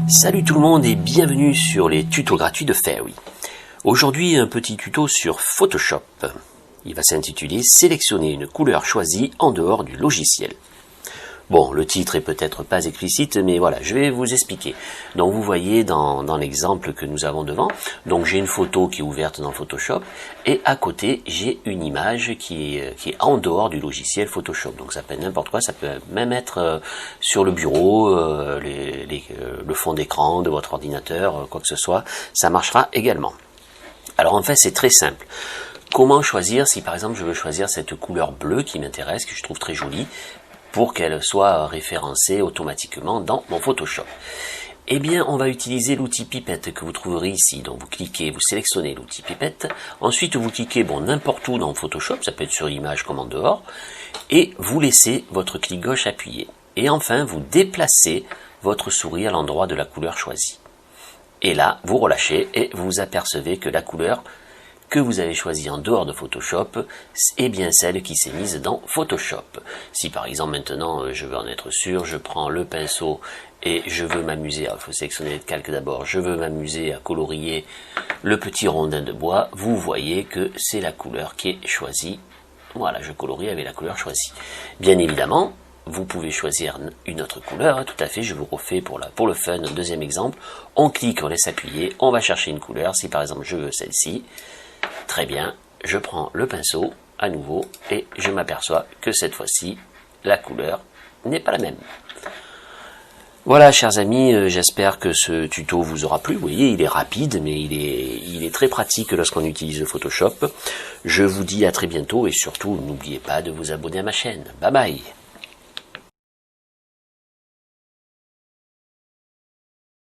Salut tout le monde et bienvenue sur les tutos gratuits de Fairy. Aujourd'hui un petit tuto sur Photoshop. Il va s'intituler Sélectionner une couleur choisie en dehors du logiciel. Bon, le titre est peut-être pas explicite, mais voilà, je vais vous expliquer. Donc vous voyez dans l'exemple que nous avons devant, donc j'ai une photo qui est ouverte dans Photoshop, et à côté j'ai une image qui est en dehors du logiciel Photoshop. Donc ça peut être n'importe quoi, ça peut même être sur le bureau, le fond d'écran de votre ordinateur, quoi que ce soit, ça marchera également. Alors en fait c'est très simple. Comment choisir si par exemple je veux choisir cette couleur bleue qui m'intéresse, que je trouve très jolie, pour qu'elle soit référencée automatiquement dans mon Photoshop? Eh bien, on va utiliser l'outil pipette que vous trouverez ici. Donc vous cliquez, vous sélectionnez l'outil pipette, ensuite vous cliquez n'importe où dans Photoshop, ça peut être sur l'image comme en dehors, et vous laissez votre clic gauche appuyé. Et enfin, vous déplacez votre souris à l'endroit de la couleur choisie. Et là, vous relâchez et vous apercevez que la couleur que vous avez choisi en dehors de Photoshop est bien celle qui s'est mise dans Photoshop. Si par exemple maintenant je veux en être sûr, je prends le pinceau et je veux m'amuser, il faut sélectionner le calque d'abord, je veux m'amuser à colorier le petit rondin de bois, vous voyez que c'est la couleur qui est choisie. Voilà, je colorie avec la couleur choisie. Bien évidemment, vous pouvez choisir une autre couleur, tout à fait, je vous refais pour le fun un deuxième exemple. On clique, on laisse appuyer, on va chercher une couleur, si par exemple je veux celle-ci. Très bien, je prends le pinceau à nouveau et je m'aperçois que cette fois-ci, la couleur n'est pas la même. Voilà, chers amis, j'espère que ce tuto vous aura plu. Vous voyez, il est rapide, mais il est très pratique lorsqu'on utilise Photoshop. Je vous dis à très bientôt et surtout, n'oubliez pas de vous abonner à ma chaîne. Bye bye!